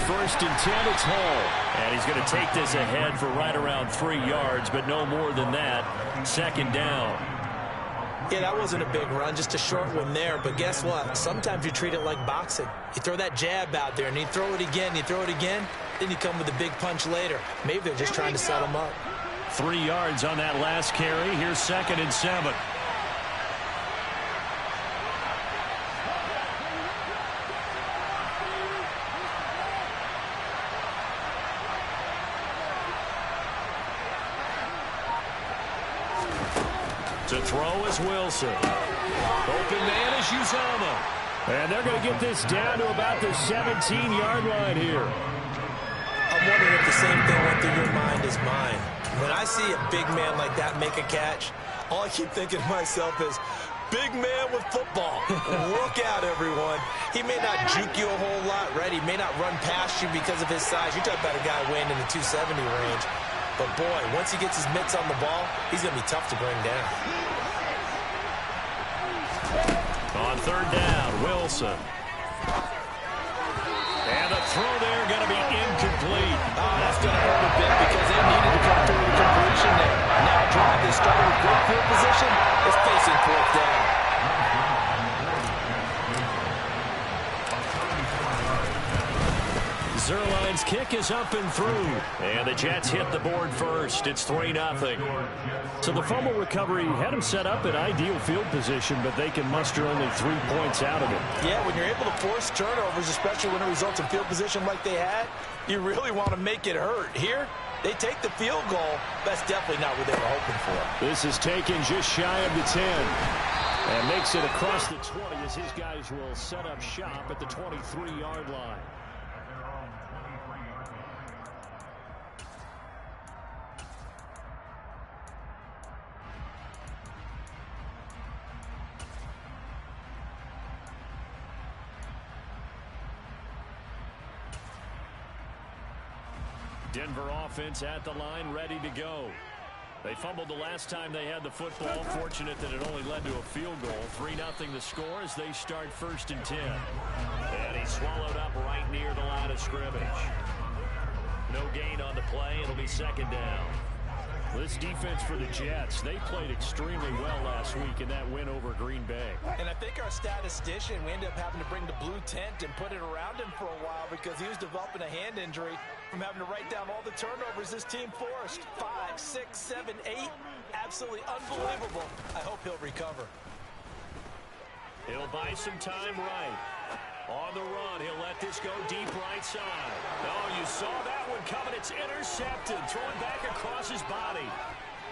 first and 10, it's Hall. And he's going to take this ahead for right around 3 yards, but no more than that. Second down. Yeah, that wasn't a big run, just a short one there. But guess what? Sometimes you treat it like boxing. You throw that jab out there, and you throw it again, then you come with a big punch later. Maybe they're just trying to set him up. 3 yards on that last carry. Here's 2nd and 7. To throw is Wilson. Open man is Uzomah. And they're going to get this down to about the 17-yard line here. I'm wondering if the same thing went through your mind as mine. When I see a big man like that make a catch, all I keep thinking to myself is, big man with football. Look out, everyone. He may not juke you a whole lot, right? He may not run past you because of his size. You're talking about a guy weighing in the 270 range. But, boy, once he gets his mitts on the ball, he's going to be tough to bring down. On 3rd down, Wilson. And the throw there going to be incomplete. Oh, that's going to hurt a bit because they needed to come through with a completion there. Now a drive they started with great field position is facing 4th down. Zuerlein's kick is up and through. And the Jets hit the board first. It's 3-0. So the fumble recovery had them set up in ideal field position, but they can muster only 3 points out of it. Yeah, when you're able to force turnovers, especially when it results in field position like they had, you really want to make it hurt. Here, they take the field goal. That's definitely not what they were hoping for. This is taken just shy of the 10. And makes it across the 20 as his guys will set up shop at the 23-yard line. Denver offense at the line, ready to go. They fumbled the last time they had the football. Fortunate that it only led to a field goal. 3-0 the score as they start 1st and 10. And he's swallowed up right near the line of scrimmage. No gain on the play. It'll be 2nd down. This defense for the Jets, they played extremely well last week in that win over Green Bay. And I think our statistician, we ended up having to bring the blue tent and put it around him for a while because he was developing a hand injury from having to write down all the turnovers this team forced. 5, 6, 7, 8. Absolutely unbelievable. I hope he'll recover. He'll buy some time right. On the run, he'll let this go deep right side. Oh, you saw that one coming. It's intercepted. Throwing back across his body.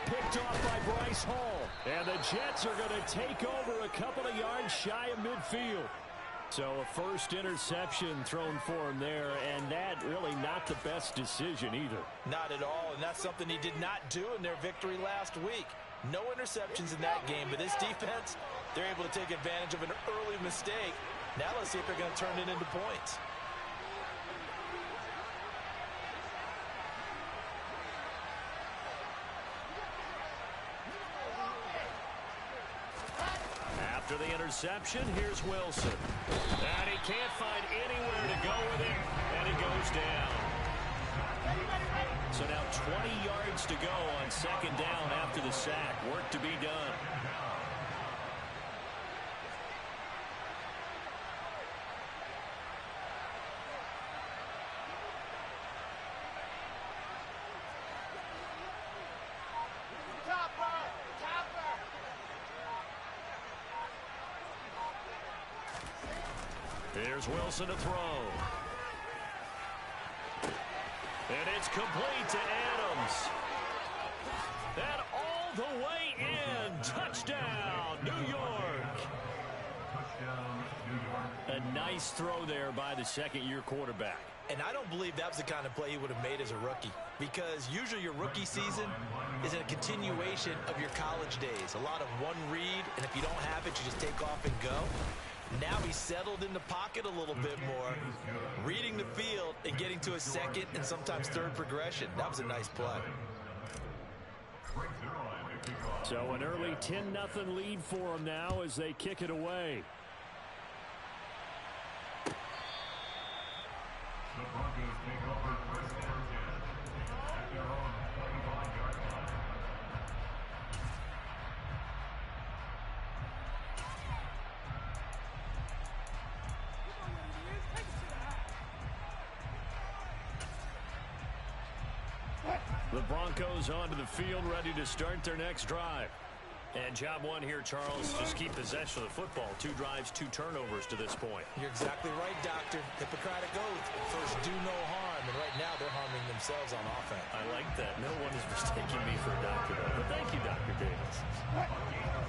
Picked off by Bryce Hall. And the Jets are going to take over a couple of yards shy of midfield. So a first interception thrown for him there, and that really not the best decision either. Not at all, and that's something he did not do in their victory last week. No interceptions in that game, but this defense, they're able to take advantage of an early mistake. Now let's see if they're going to turn it into points. After the interception, here's Wilson. And he can't find anywhere to go with it, and he goes down. So now 20 yards to go on 2nd down after the sack. Work to be done. Here's Wilson to throw. And it's complete to Adams. And all the way in. Touchdown, New York. A nice throw there by the second-year quarterback. And I don't believe that was the kind of play he would have made as a rookie, because usually your rookie season is a continuation of your college days. A lot of one read, and if you don't have it, you just take off and go. Now he's settled in the pocket a little bit more, reading the field and getting to a second and sometimes third progression. That was a nice play. So an early 10-0 lead for them now as they kick it away. The Broncos onto the field, ready to start their next drive. And job one here, Charles, just keep possession of the football. 2 drives, 2 turnovers to this point. You're exactly right, Doctor. Hippocratic oath. First, do no harm. And right now, they're harming themselves on offense. I like that. No one is mistaking me for a doctor, though. But thank you, Dr. Davis.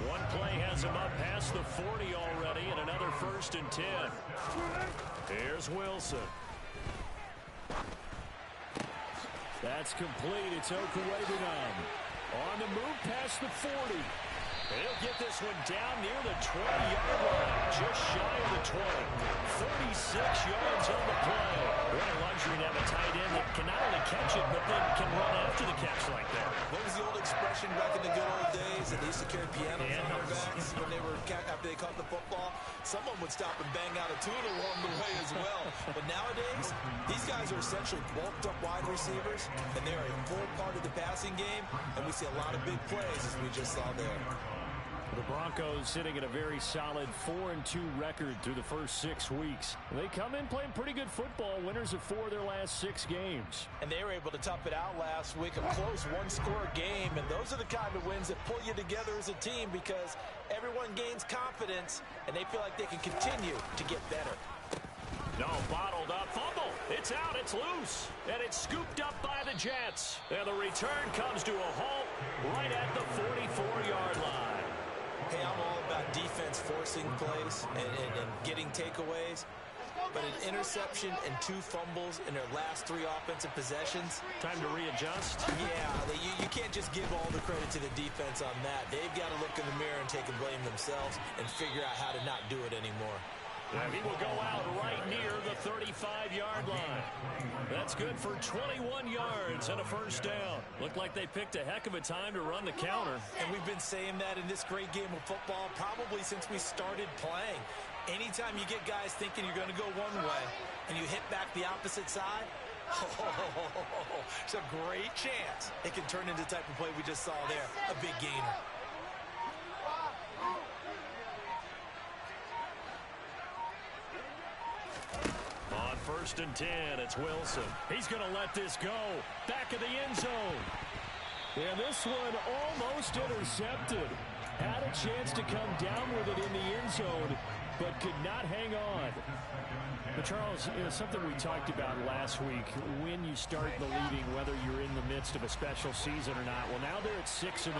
One play has him up past the 40 already, and another 1st and 10. Here's Wilson. That's complete. It's Okuwebinom. On the move past the 40. He'll get this one down near the 20-yard line, just shy of the 20. 36 yards on the play. What a luxury to have a tight end that can not only catch it, but then can run after the catch like that. What was the old expression back in the good old days that they used to carry pianos on their backs when they were after they caught the football? Someone would stop and bang out a tune along the way as well. But nowadays, these guys are essentially bulked up wide receivers, and they are a full part of the passing game, and we see a lot of big plays as we just saw there. The Broncos sitting at a very solid 4-2 record through the first 6 weeks. They come in playing pretty good football, winners of 4 of their last 6 games. And they were able to tough it out last week, a close one-score game. And those are the kind of wins that pull you together as a team because everyone gains confidence and they feel like they can continue to get better. No, bottled up, fumble. It's out, it's loose. And it's scooped up by the Jets. And the return comes to a halt right at the 44-yard line. Hey, I'm all about defense forcing plays and getting takeaways. But an interception and 2 fumbles in their last 3 offensive possessions. Time to readjust? Yeah, you can't just give all the credit to the defense on that. They've got to look in the mirror and take and blame themselves and figure out how to not do it anymore. And he will go out right near the 35-yard line. That's good for 21 yards and a 1st down. Looked like they picked a heck of a time to run the counter. And we've been saying that in this great game of football probably since we started playing. Anytime you get guys thinking you're going to go one way and you hit back the opposite side, it's a great chance it can turn into the type of play we just saw there, a big gainer. On 1st and 10, it's Wilson. He's going to let this go. Back of the end zone. And this one almost intercepted. Had a chance to come down with it in the end zone, but could not hang on. But Charles, something we talked about last week, when you start believing whether you're in the midst of a special season or not. Well, now they're at 6-0.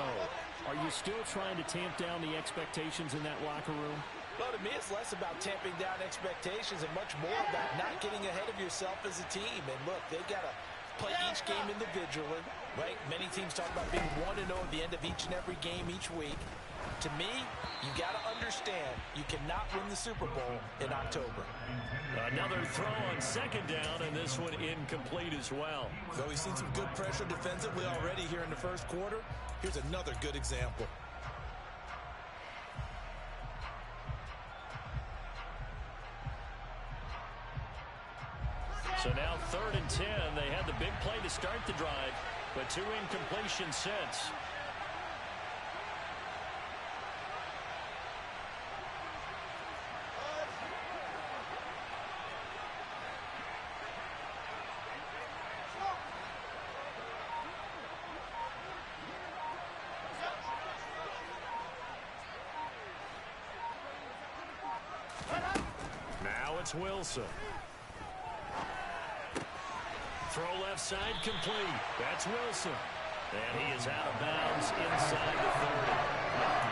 Are you still trying to tamp down the expectations in that locker room? Well, to me, it's less about tamping down expectations and much more about not getting ahead of yourself as a team. And look, they've got to play each game individually, right? Many teams talk about being 1-0 at the end of each and every game each week. To me, you got to understand you cannot win the Super Bowl in October. Another throw on 2nd down, and this one incomplete as well. So we've seen some good pressure defensively already here in the 1st quarter. Here's another good example. So now 3rd and 10. They had the big play to start the drive, but 2 incompletions since. Now it's Wilson. Throw left side complete. That's Wilson. And he is out of bounds inside the 30.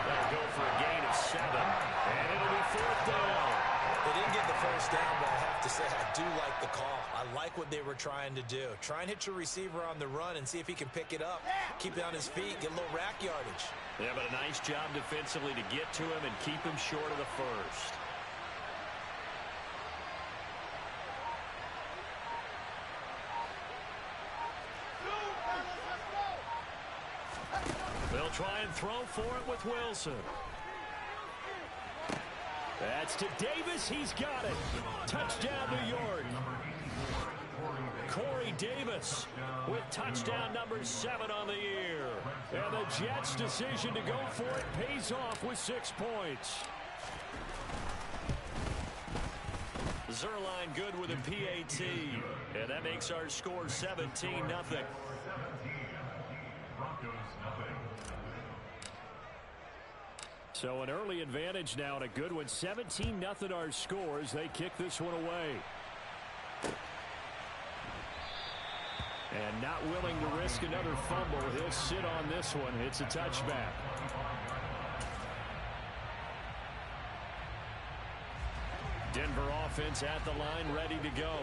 That'll go for a gain of 7. And it'll be 4th down. They didn't get the 1st down, but I have to say I do like the call. I like what they were trying to do. Try and hit your receiver on the run and see if he can pick it up. Keep it on his feet, get a little rack yardage. Yeah, but a nice job defensively to get to him and keep him short of the 1st. They'll try and throw for it with Wilson. That's to Davis. He's got it. Touchdown, New York. Davis with touchdown number 7 on the year. And the Jets' decision to go for it pays off with 6 points. Zuerlein good with a PAT. And that makes our score 17-0. So an early advantage now and a good one. 17-0 our score as they kick this one away. And not willing to risk another fumble. He'll sit on this one. It's a touchback. Denver offense at the line, ready to go.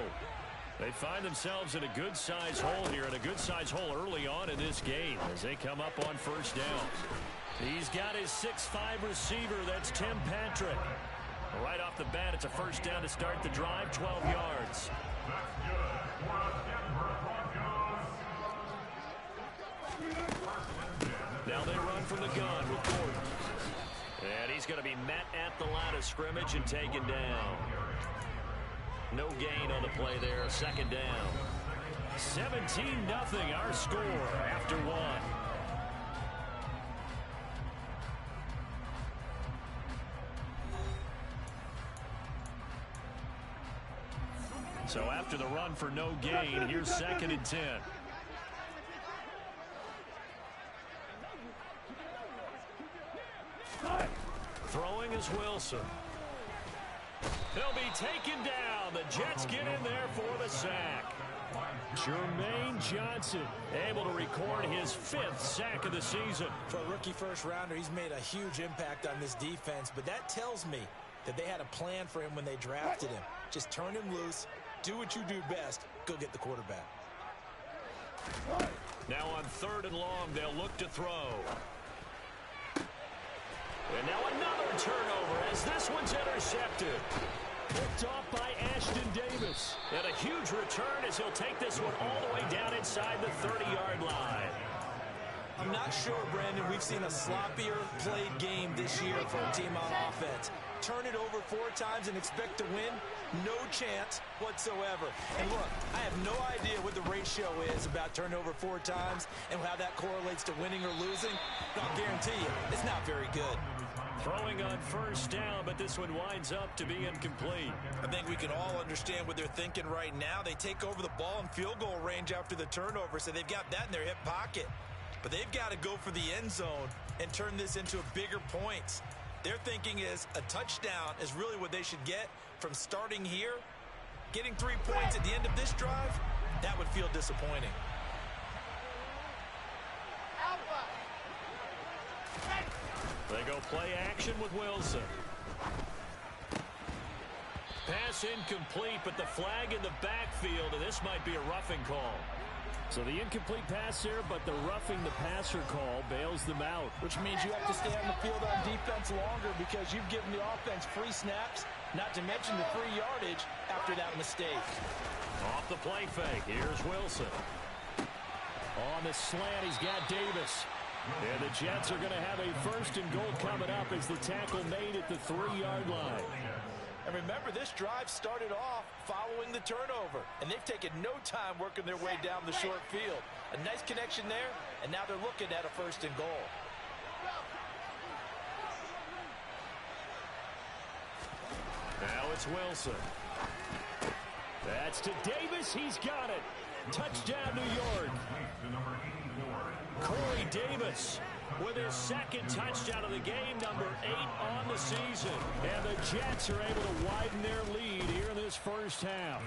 They find themselves in a good-sized hole here, and a good-sized hole early on in this game as they come up on first down. He's got his 6'5" receiver. That's Tim Patrick. Right off the bat, it's a first down to start the drive, 12 yards. Now they run from the gun with Gordon. And he's going to be met at the line of scrimmage and taken down. No gain on the play there, second down. 17-0 our score after 1. So after the run for no gain, here's 2nd and 10. Throwing is Wilson. He'll be taken down. The Jets get in there for the sack. Jermaine Johnson able to record his 5th sack of the season. For a rookie first-rounder, he's made a huge impact on this defense, but that tells me that they had a plan for him when they drafted him. Just turn him loose, do what you do best, go get the quarterback. Now on 3rd and long, they'll look to throw. And now another turnover as this one's intercepted. Picked off by Ashton Davis. And a huge return as he'll take this one all the way down inside the 30-yard line. I'm not sure, Brandon, we've seen a sloppier played game this year for a team on offense. Turn it over 4 times and expect to win? No chance whatsoever. And look, I have no idea what the ratio is about turnover 4 times and how that correlates to winning or losing. But I'll guarantee you, it's not very good. Throwing on first down, but this one winds up to be incomplete. I think we can all understand what they're thinking right now. They take over the ball in field goal range after the turnover, so they've got that in their hip pocket. But they've got to go for the end zone and turn this into bigger points. Their thinking is a touchdown is really what they should get from starting here. Getting 3 points at the end of this drive, that would feel disappointing. They go play action with Wilson. Pass incomplete, but the flag in the backfield, and this might be a roughing call. So the incomplete pass there, but the roughing the passer call bails them out. Which means you have to stay on the field on defense longer because you've given the offense free snaps, not to mention the free yardage after that mistake. Off the play fake, here's Wilson. On the slant, he's got Davis. And the Jets are going to have a 1st and goal coming up as the tackle made at the 3-yard line. And remember, this drive started off following the turnover, and they've taken no time working their way down the short field. A nice connection there, and now they're looking at a 1st and goal. Now it's Wilson. That's to Davis. He's got it. Touchdown, New York. Corey Davis with his 2nd touchdown of the game, number 8 on the season. And the Jets are able to widen their lead here in this first half.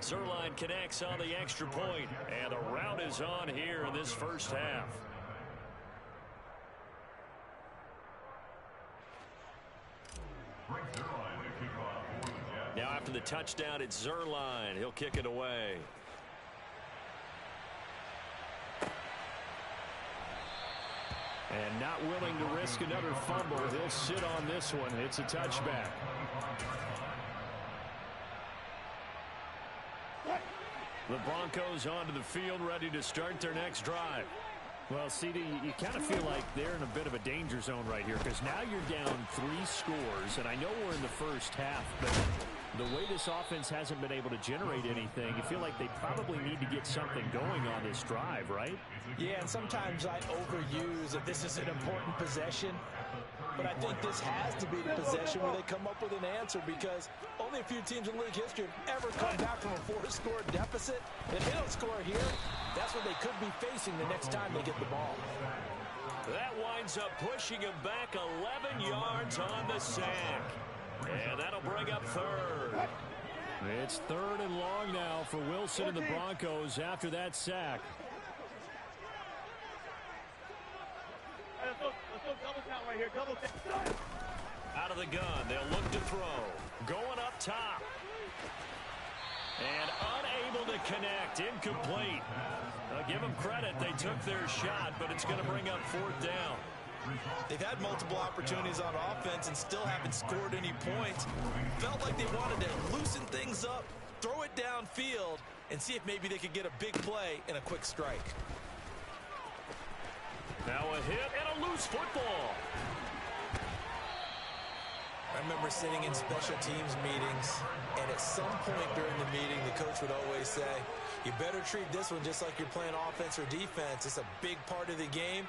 Zuerlein connects on the extra point, and the rout is on here in this first half. Now after the touchdown, it's Zuerlein. He'll kick it away. And not willing to risk another fumble. He'll sit on this one. It's a touchback. The Broncos onto the field, ready to start their next drive. Well, CD, you kind of feel like they're in a bit of a danger zone right here because now you're down 3 scores, and I know we're in the first half, but The way this offense hasn't been able to generate anything, you feel like they probably need to get something going on this drive, right? Yeah, and sometimes I overuse that this is an important possession. But I think this has to be the possession where they come up with an answer, because only a few teams in league history have ever come back from a 4-score deficit. If they don't score here, that's what they could be facing the next time they get the ball. That winds up pushing him back 11 yards on the sack. And that'll bring up third. It's 3rd and long now for Wilson and the Broncos after that sack. Let's go double count right here. Double count. Out of the gun, they'll look to throw. Going up top. And unable to connect. Incomplete. Give them credit. They took their shot, but it's going to bring up 4th down. They've had multiple opportunities on offense and still haven't scored any points. Felt like they wanted to loosen things up, throw it downfield, and see if maybe they could get a big play and a quick strike. Now a hit and a loose football. I remember sitting in special teams meetings, and at some point during the meeting, the coach would always say, you better treat this one just like you're playing offense or defense. It's a big part of the game.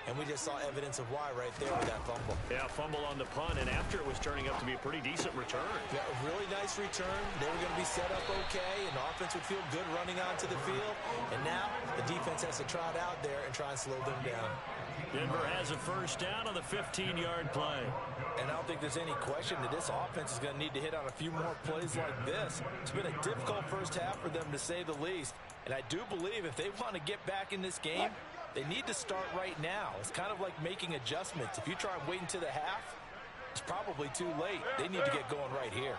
And we just saw evidence of why right there with that fumble. Yeah, fumble on the punt, and after it was turning up to be a pretty decent return. Yeah, a really nice return. They were going to be set up okay, and the offense would feel good running onto the field. And now the defense has to trot out there and try and slow them down. Denver has a first down on the 15-yard play. And I don't think there's any question that this offense is going to need to hit on a few more plays like this. It's been a difficult first half for them, to say the least. And I do believe if they want to get back in this game, they need to start right now. It's kind of like making adjustments. If you try and wait until the half, it's probably too late. They need to get going right here.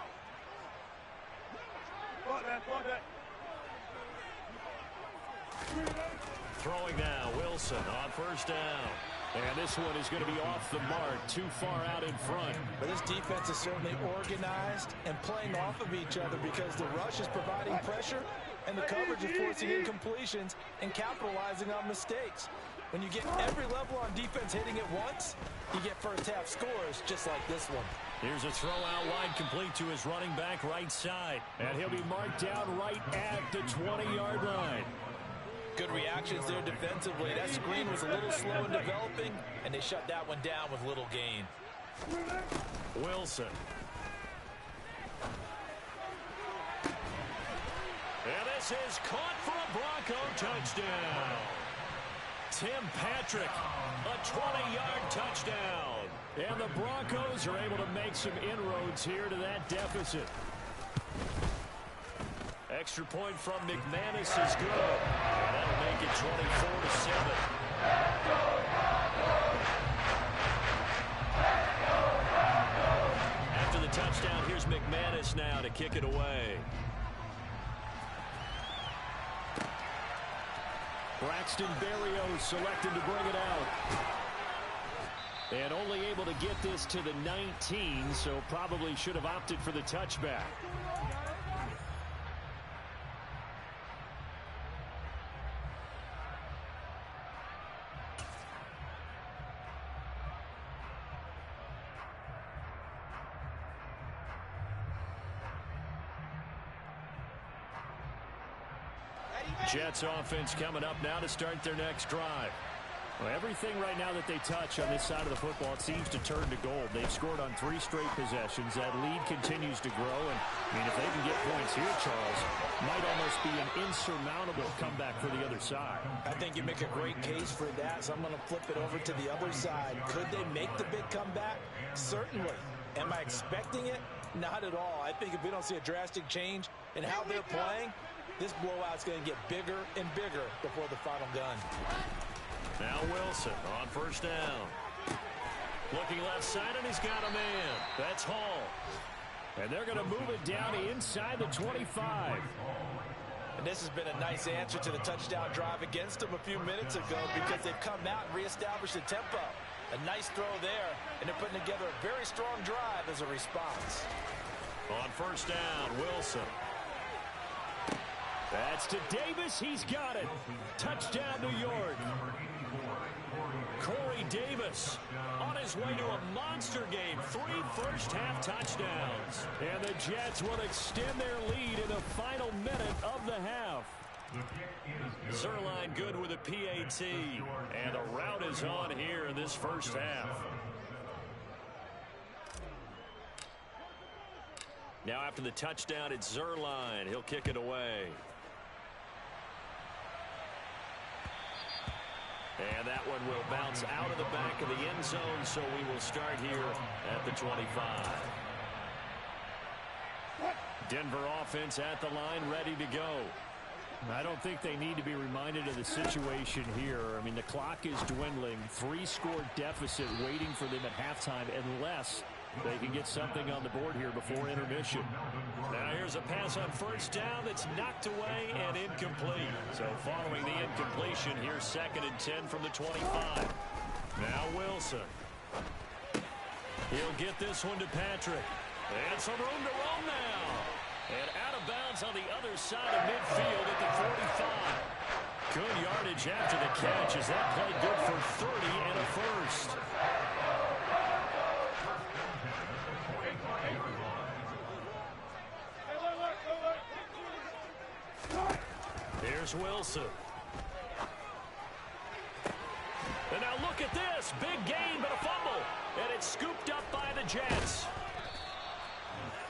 Throwing now, Wilson on first down. And this one is going to be off the mark, too far out in front. But this defense is certainly organized and playing off of each other, because the rush is providing pressure and the coverage is forcing incompletions and capitalizing on mistakes. When you get every level on defense hitting at once, you get first half scores just like this one. Here's a throw out wide, complete to his running back right side. And he'll be marked down right at the 20-yard line. Good reactions there defensively. That screen was a little slow in developing, and they shut that one down with little gain. Wilson. And this is caught for a Bronco touchdown. Tim Patrick, a 20-yard touchdown. And the Broncos are able to make some inroads here to that deficit. Extra point from McManus is good. And that'll make it 24-7. After the touchdown, here's McManus now to kick it away. Braxton Berrios selected to bring it out. And only able to get this to the 19, so probably should have opted for the touchback. Jets offense coming up now to start their next drive. Well, everything right now that they touch on this side of the football, it seems to turn to gold. They've scored on 3 straight possessions. That lead continues to grow. And, I mean, if they can get points here, Charles, might almost be an insurmountable comeback for the other side. I think you make a great case for that, so I'm going to flip it over to the other side. Could they make the big comeback? Certainly. Am I expecting it? Not at all. I think if we don't see a drastic change in how they're playing, this blowout's going to get bigger and bigger before the final gun. Now Wilson on first down. Looking left side, and he's got a man. That's Hall. And they're going to move it down inside the 25. And this has been a nice answer to the touchdown drive against them a few minutes ago, because they've come out and reestablished the tempo. A nice throw there, and they're putting together a very strong drive as a response. On first down, Wilson. That's to Davis. He's got it. Touchdown, New York. Corey Davis on his way to a monster game. 3 first-half touchdowns. And the Jets will extend their lead in the final minute of the half. Zuerlein good with a PAT. And the route is on here in this first half. Now after the touchdown, it's Zuerlein. He'll kick it away. And that one will bounce out of the back of the end zone, so we will start here at the 25. Denver offense at the line, ready to go. I don't think they need to be reminded of the situation here. I mean, the clock is dwindling. 3-score deficit waiting for them at halftime unless they can get something on the board here before intermission. Now here's a pass on first down that's knocked away and incomplete. So following the incompletion, here's 2nd and 10 from the 25. Now Wilson. He'll get this one to Patrick. And some room to roam now. And out of bounds on the other side of midfield at the 45. Good yardage after the catch as that play good for 30 and a first. Here's Wilson. And now look at this. Big gain, but a fumble. And it's scooped up by the Jets.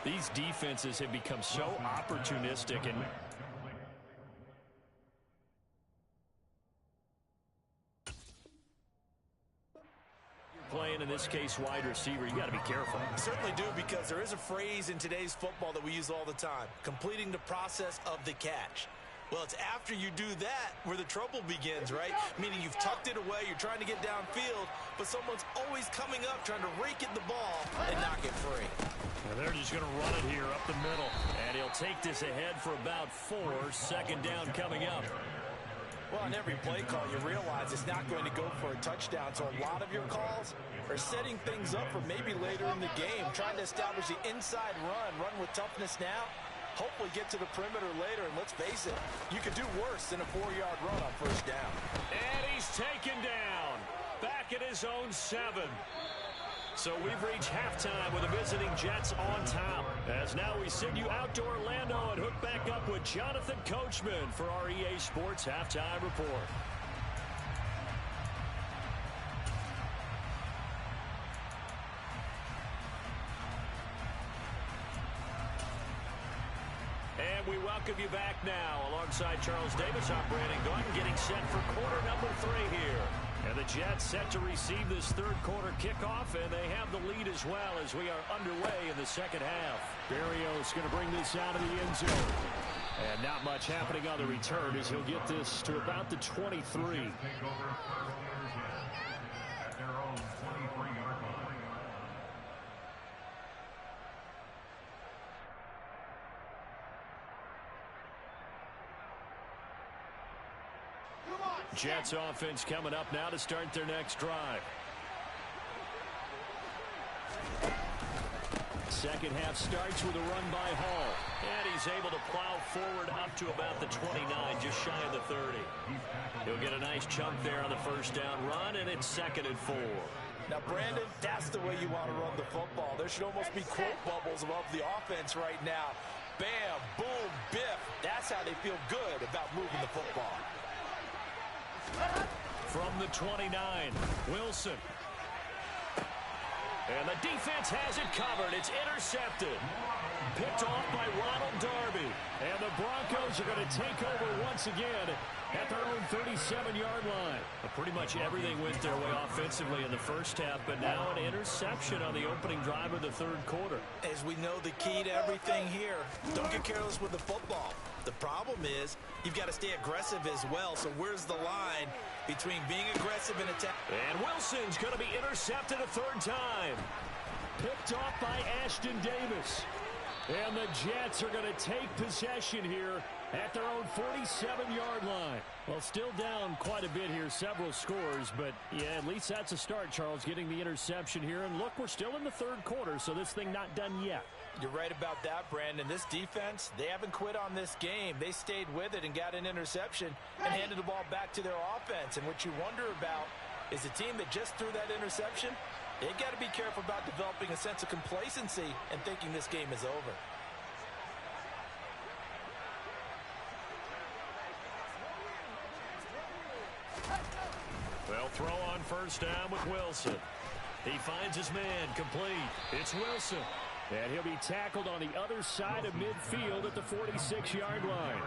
These defenses have become so opportunistic and playing, in this case, wide receiver, you got to be careful. I certainly do, because there is a phrase in today's football that we use all the time: completing the process of the catch. Well, it's after you do that where the trouble begins, right? Meaning you've tucked it away, you're trying to get downfield, but someone's always coming up trying to rake at the ball and knock it free. And they're just going to run it here up the middle. And he'll take this ahead for about 4. 2nd down coming up. Well, on every play call, you realize it's not going to go for a touchdown. So a lot of your calls are setting things up for maybe later in the game, trying to establish the inside run with toughness now. Hopefully get to the perimeter later, and let's face it, you could do worse than a 4-yard run on first down. And he's taken down. Back at his own 7. So we've reached halftime with the visiting Jets on top. As now we send you out to Orlando and hook back up with Jonathan Coachman for our EA Sports Halftime Report. And we welcome you back now. Alongside Charles Davis, I'm Brandon Gaudin, getting set for quarter number 3 here. And the Jets set to receive this 3rd quarter kickoff, and they have the lead as well as we are underway in the 2nd half. Berrios going to bring this out of the end zone. And not much happening on the return as he'll get this to about the 23. Jets offense coming up now to start their next drive. 2nd half starts with a run by Hall. And he's able to plow forward up to about the 29, just shy of the 30. He'll get a nice chunk there on the first down run, and it's 2nd and 4. Now, Brandon, that's the way you want to run the football. There should almost be quote bubbles above the offense right now. Bam, boom, biff. That's how they feel good about moving the football. From the 29, Wilson. And the defense has it covered. It's intercepted. Picked off by Ronald Darby. And the Broncos are going to take over once again at their own 37-yard line. Pretty much everything went their way offensively in the first half, but now an interception on the opening drive of the 3rd quarter. As we know, the key to everything here, don't get careless with the football. The problem is you've got to stay aggressive as well. So where's the line between being aggressive and attack? And Wilson's going to be intercepted a 3rd time. Picked off by Ashton Davis. And the Jets are going to take possession here at their own 47-yard line. Well, still down quite a bit here, several scores, but yeah, at least that's a start, Charles, getting the interception here. And look, we're still in the 3rd quarter, so this thing not done yet. You're right about that, Brandon. This defense, they haven't quit on this game. They stayed with it and got an interception and handed the ball back to their offense. And what you wonder about is the team that just threw that interception. They've got to be careful about developing a sense of complacency and thinking this game is over. They'll throw on first down with Wilson. He finds his man complete. It's Wilson. And he'll be tackled on the other side of midfield at the 46-yard line.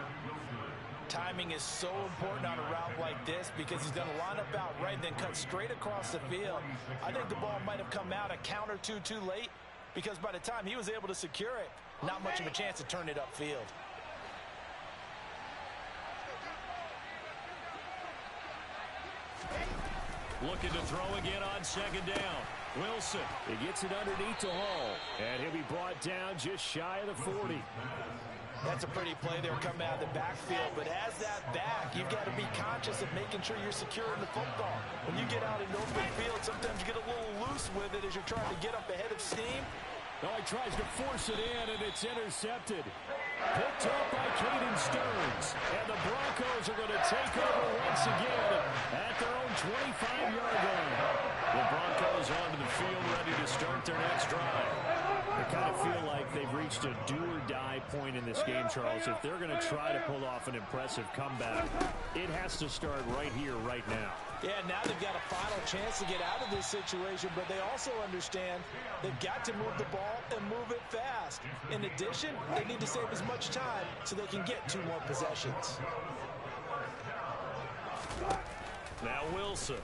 Timing is so important on a route like this because he's going to line up out right and then cut straight across the field. I think the ball might have come out a count or two too late because by the time he was able to secure it, not much of a chance to turn it upfield. Looking to throw again on second down. Wilson. He gets it underneath to Hall. And he'll be brought down just shy of the 40. That's a pretty play there coming out of the backfield. But as that back, you've got to be conscious of making sure you're securing the football. When you get out in open field, sometimes you get a little loose with it as you're trying to get up ahead of steam. Oh, he tries to force it in, and it's intercepted. Picked up by Caden Stearns. And the Broncos are going to take over once again at their own 25-yard line. The Broncos onto the field ready to start their next drive. I kind of feel like they've reached a do-or-die point in this game, Charles. If they're going to try to pull off an impressive comeback, it has to start right here, right now. Yeah, now they've got a final chance to get out of this situation, but they also understand they've got to move the ball and move it fast. In addition, they need to save as much time so they can get 2 more possessions. Now Wilson.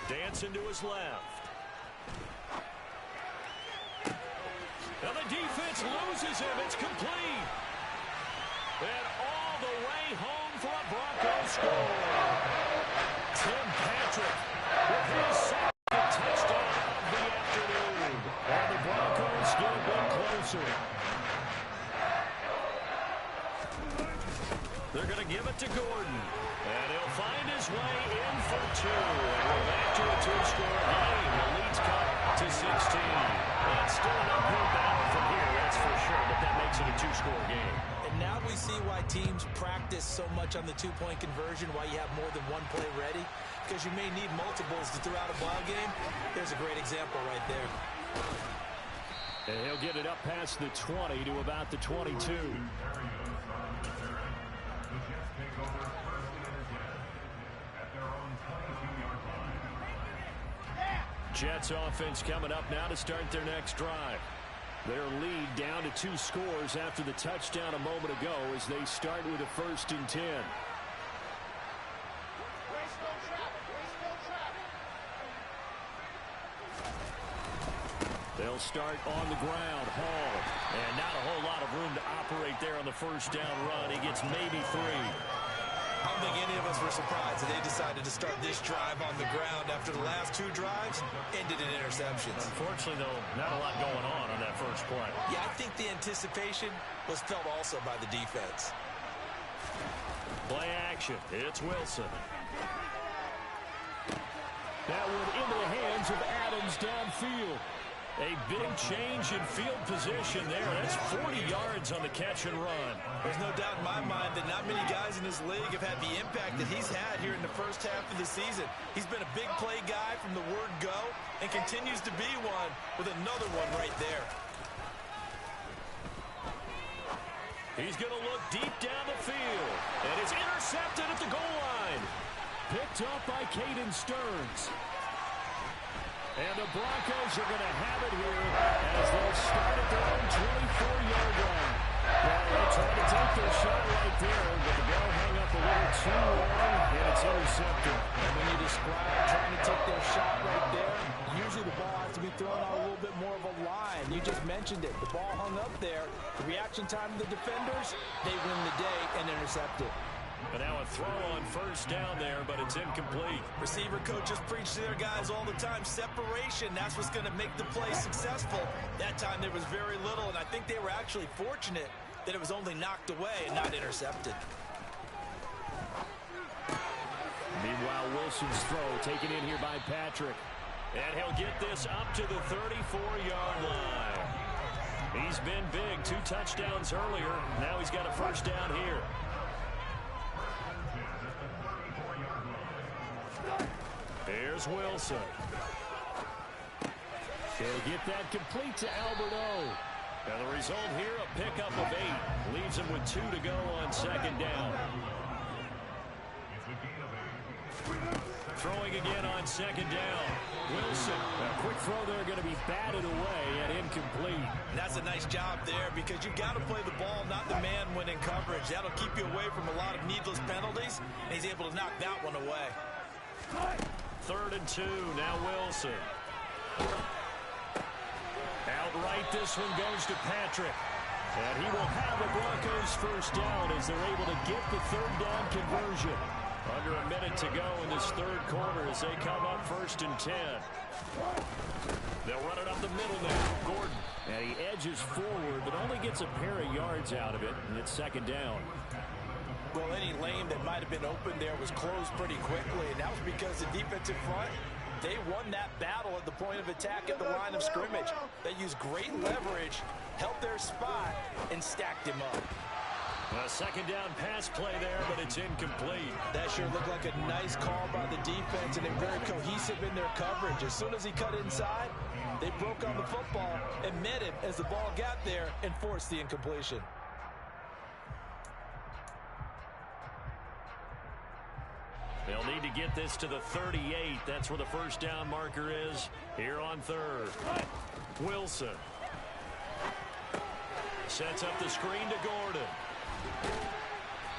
Dancing to his left. Now the defense loses him. It's complete. And all the way home for a Broncos score. Tim Patrick with his second touchdown of the afternoon. And the Broncos get a bit closer. They're going to give it to Gordon. And he'll find his way in for 2. And we're back to a 2-score game. The lead's cut to 16. It's still an uphill battle from here, that's for sure, but that makes it a 2-score game. And now we see why teams practice so much on the 2-point conversion, why you have more than one play ready, because you may need multiples to throw out a ball game. There's a great example right there. And he'll get it up past the 20 to about the 22. Jets offense coming up now to start their next drive. Their lead down to 2 scores after the touchdown a moment ago as they start with a 1st and 10. They'll start on the ground. Hall. And not a whole lot of room to operate there on the first down run. He gets maybe 3. I don't think any of us were surprised that they decided to start this drive on the ground after the last 2 drives ended in interceptions. Unfortunately, though, not a lot going on that first play. Yeah, I think the anticipation was felt also by the defense. Play action. It's Wilson. That one into the hands of Adams downfield. A big change in field position there. That's 40 yards on the catch and run. There's no doubt in my mind that not many guys in this league have had the impact that he's had here in the first half of the season. He's been a big play guy from the word go and continues to be one with another one right there. He's going to look deep down the field. And it's intercepted at the goal line. Picked up by Caden Stearns. And the Broncos are going to have it here as they'll start at their own 24-yard line. Well, they tried to take their shot right there, but the ball hung up a little too long, and it's intercepted. And when you describe trying to take their shot right there, usually the ball has to be thrown on a little bit more of a line. You just mentioned it. The ball hung up there. The reaction time of the defenders, they win the day and intercept it. But now a throw on first down there, but it's incomplete. Receiver coaches preach to their guys all the time. Separation, that's what's going to make the play successful. That time there was very little, and I think they were actually fortunate that it was only knocked away and not intercepted. Meanwhile, Wilson's throw taken in here by Patrick. And he'll get this up to the 34-yard line. He's been big. 2 touchdowns earlier. Now he's got a first down here. There's Wilson. He'll get that complete to Alberto. And the result here, a pickup of 8. Leaves him with 2 to go on second down. Throwing again on second down. Wilson. A quick throw there going to be batted away and incomplete. And that's a nice job there because you've got to play the ball, not the man when in coverage. That'll keep you away from a lot of needless penalties, and he's able to knock that one away. 3rd and 2. Now Wilson. Outright, this one goes to Patrick. And he will have a Broncos first down as they're able to get the 3rd down conversion. Under a minute to go in this 3rd quarter as they come up 1st and 10. They'll run it up the middle now. Gordon. And he edges forward, but only gets a pair of yards out of it, and it's 2nd down. Well, any lane that might have been open there was closed pretty quickly, and that was because the defensive front, they won that battle at the point of attack at the line of scrimmage. They used great leverage, held their spot, and stacked him up. A 2nd down pass play there, but it's incomplete. That sure looked like a nice call by the defense, and they're very cohesive in their coverage. As soon as he cut inside, they broke on the football and met him as the ball got there and forced the incompletion. They'll need to get this to the 38. That's where the first down marker is here on 3rd. Wilson. Sets up the screen to Gordon.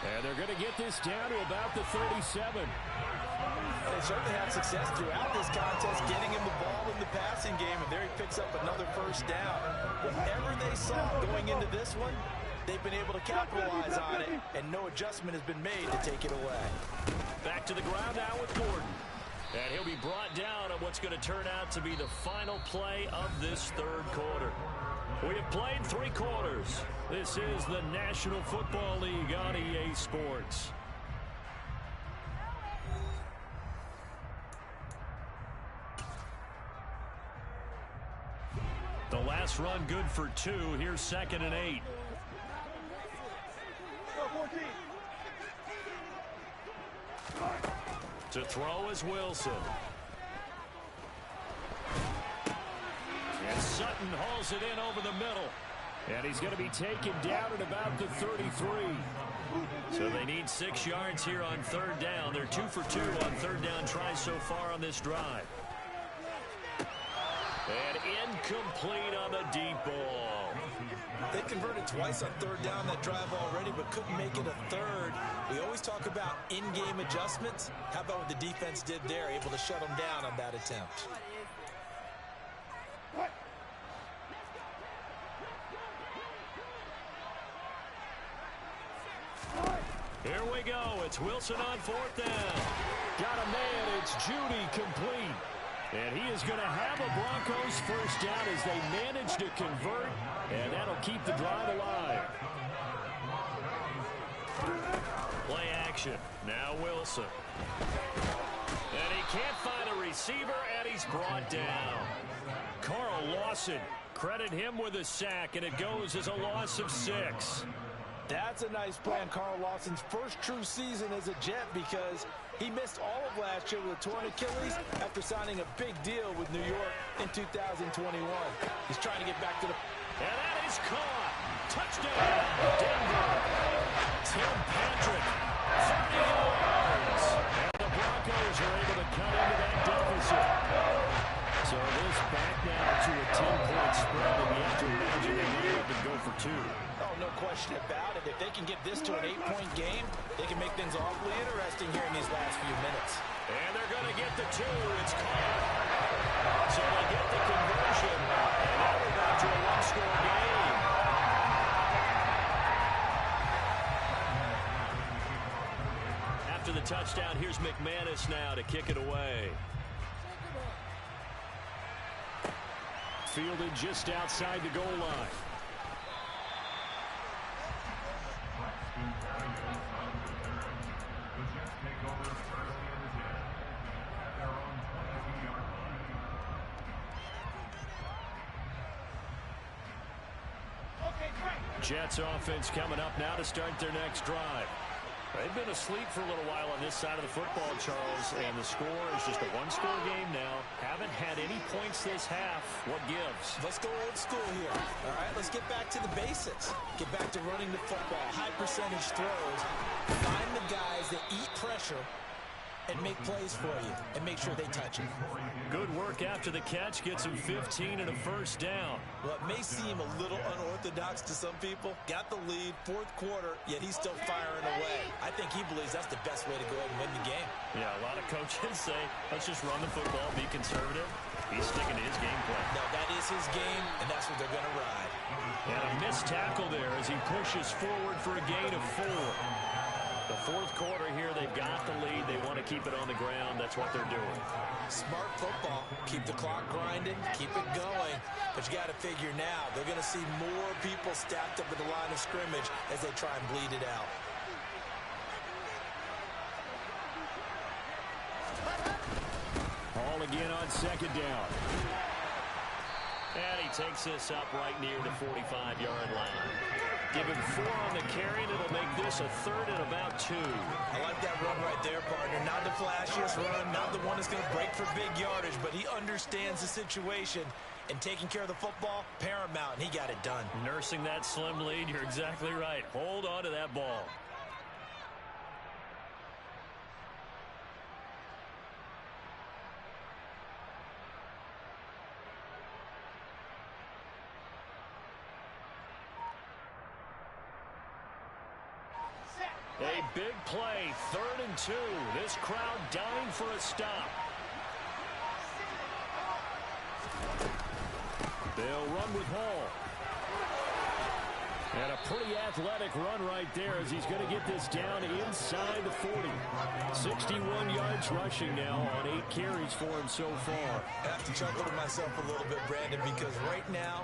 And they're going to get this down to about the 37. They certainly had success throughout this contest getting him the ball in the passing game, and there he picks up another first down. Whatever they saw going into this one, they've been able to capitalize on it, and no adjustment has been made to take it away. Back to the ground now with Gordon. And he'll be brought down on what's going to turn out to be the final play of this 3rd quarter. We have played 3 quarters. This is the National Football League on EA Sports. The last run good for 2. Here's 2nd and 8. To throw is Wilson. And Sutton hauls it in over the middle. And he's going to be taken down at about the 33. So they need 6 yards here on 3rd down. They're 2 for 2 on 3rd down tries so far on this drive. And incomplete on the deep ball. They converted twice on 3rd down that drive already, but couldn't make it a 3rd. We always talk about in-game adjustments. How about what the defense did there, able to shut them down on that attempt? Here we go. It's Wilson on 4th down. Got a man. It's Judy complete. And he is going to have a Broncos first down as they manage to convert, and that'll keep the drive alive. Play action. Now Wilson. And he can't find a receiver, and he's brought down. Carl Lawson, credit him with a sack, and it goes as a loss of 6. That's a nice play on Carl Lawson's first true season as a Jet, because he missed all of last year with a torn Achilles after signing a big deal with New York in 2021. He's trying to get back to the... And that is caught. Touchdown, Denver. Tim Patrick, 30 yards. And the Broncos are able to cut into that deficit. So this back now to a 10-point spread, and you have to imagine they may up and go for 2. Oh, no question about it. If they can get this to an 8-point game, they can make things awfully interesting here in these last few minutes. And they're going to get the 2. It's caught. So they get the conversion. And now we're back to a 1-score game. After the touchdown, here's McManus now to kick it away. Fielded just outside the goal line. Jets offense coming up now to start their next drive. They've been asleep for a little while on this side of the football, Charles, and the score is just a one-score game now. Haven't had any points this half. What gives? Let's go old school here. All right, let's get back to the basics. Get back to running the football, high percentage throws. Find the guys that eat pressure and make plays for you and make sure they touch it. Good work after the catch. Gets him 15 and a first down. Well, it may seem a little unorthodox to some people. Got the lead, fourth quarter, yet he's still firing away. I think he believes that's the best way to go ahead and win the game. Yeah, a lot of coaches say, let's just run the football, be conservative. He's sticking to his game plan. No, that is his game, and that's what they're going to ride. And a missed tackle there as he pushes forward for a gain of 4. The fourth quarter here, they've got the lead. They want to keep it on the ground. That's what they're doing. Smart football. Keep the clock grinding. Keep it going. But you got to figure now, they're going to see more people stacked up at the line of scrimmage as they try and bleed it out. Hall again on second down. And he takes this up right near the 45-yard line. Give him 4 on the carry, and it'll make this a third and about 2. I like that run right there, partner. Not the flashiest run, not the one that's going to break for big yardage, but he understands the situation, and taking care of the football, paramount, and he got it done. Nursing that slim lead, you're exactly right. Hold on to that ball. A big play, 3rd and 2. This crowd dying for a stop. They'll run with Hall. And a pretty athletic run right there as he's going to get this down inside the 40. 61 yards rushing now on 8 carries for him so far. I have to chuckle to myself a little bit, Brandon, because right now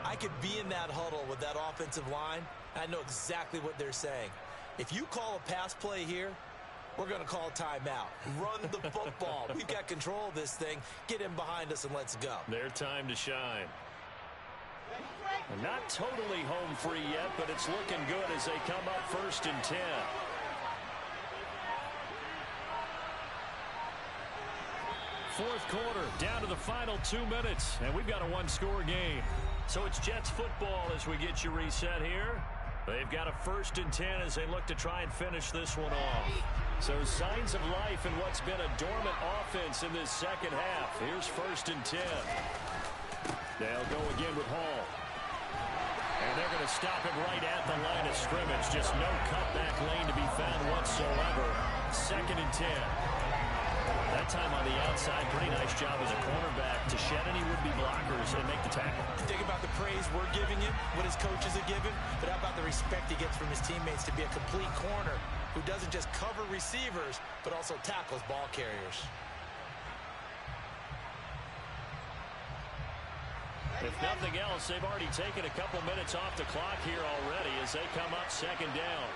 I could be in that huddle with that offensive line. I know exactly what they're saying. If you call a pass play here, we're going to call timeout. Run the football. We've got control of this thing. Get in behind us and let's go. Their time to shine. Not totally home free yet, but it's looking good as they come up 1st and 10. Fourth quarter, down to the final 2 minutes, and we've got a one-score game. So it's Jets football as we get you reset here. They've got a 1st and 10 as they look to try and finish this one off. So signs of life in what's been a dormant offense in this second half. Here's 1st and 10. They'll go again with Hall. And they're going to stop him right at the line of scrimmage. Just no cutback lane to be found whatsoever. 2nd and 10. That time on the outside, pretty nice job as a cornerback to shed any would-be blockers and make the tackle. Think about the praise we're giving him, what his coaches are giving, but how about the respect he gets from his teammates to be a complete corner who doesn't just cover receivers, but also tackles ball carriers. If nothing else, they've already taken a couple minutes off the clock here already as they come up 2nd down.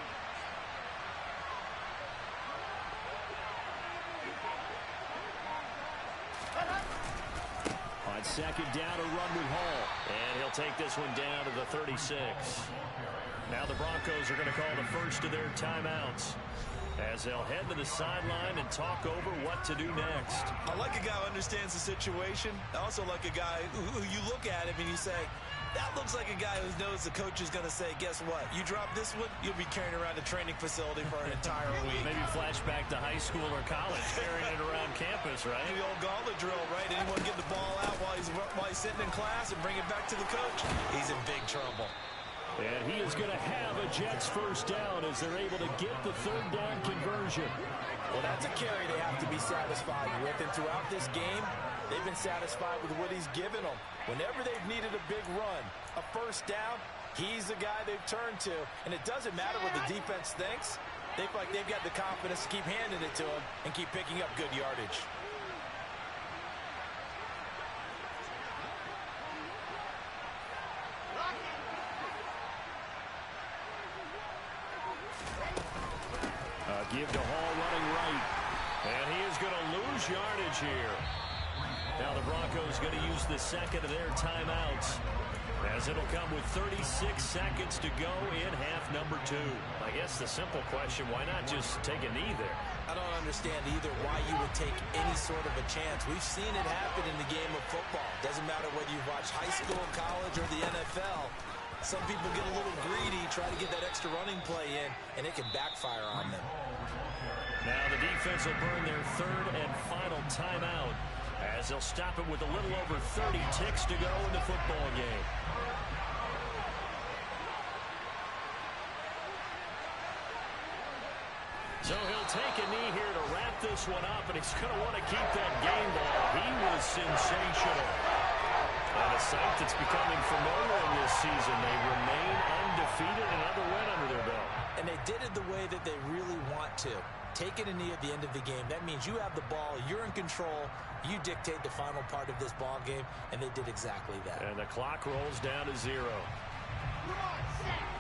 On 2nd down, a run with Hall. And he'll take this one down to the 36. Now the Broncos are going to call the first of their timeouts as they'll head to the sideline and talk over what to do next. I like a guy who understands the situation. I also like a guy who you look at him and you say, that looks like a guy who knows the coach is going to say, guess what? You drop this one, you'll be carrying around a training facility for an entire week. Maybe flashback to high school or college, carrying it around campus, right? The old gauntlet drill, right? Anyone get the ball out while he's sitting in class and bring it back to the coach? He's in big trouble. And he is going to have a Jets 1st down as they're able to get the 3rd down conversion. Well, that's a carry they have to be satisfied with. And throughout this game, they've been satisfied with what he's given them. Whenever they've needed a big run, a 1st down, he's the guy they've turned to. And it doesn't matter what the defense thinks. They feel like they've got the confidence to keep handing it to him and keep picking up good yardage. Give to Hall running right. And he is going to lose yardage here. Now the Broncos going to use the 2nd of their timeouts as it'll come with 36 seconds to go in half number 2. My guess the simple question, why not just take a knee there? I don't understand either why you would take any sort of a chance. We've seen it happen in the game of football. Doesn't matter whether you've watched high school, college, or the NFL. Some people get a little greedy, try to get that extra running play in, and it can backfire on them. Now the defense will burn their third and final timeout as they'll stop it with a little over 30 ticks to go in the football game. So he'll take a knee here to wrap this one up, and he's going to want to keep that game ball. He was sensational. And a sight that's becoming familiar in this season. They remain undefeated, another win under their belt. And they did it the way that they really want to. Taking a knee at the end of the game, that means you have the ball, you're in control, you dictate the final part of this ball game, and they did exactly that. And the clock rolls down to 0. Come on, set.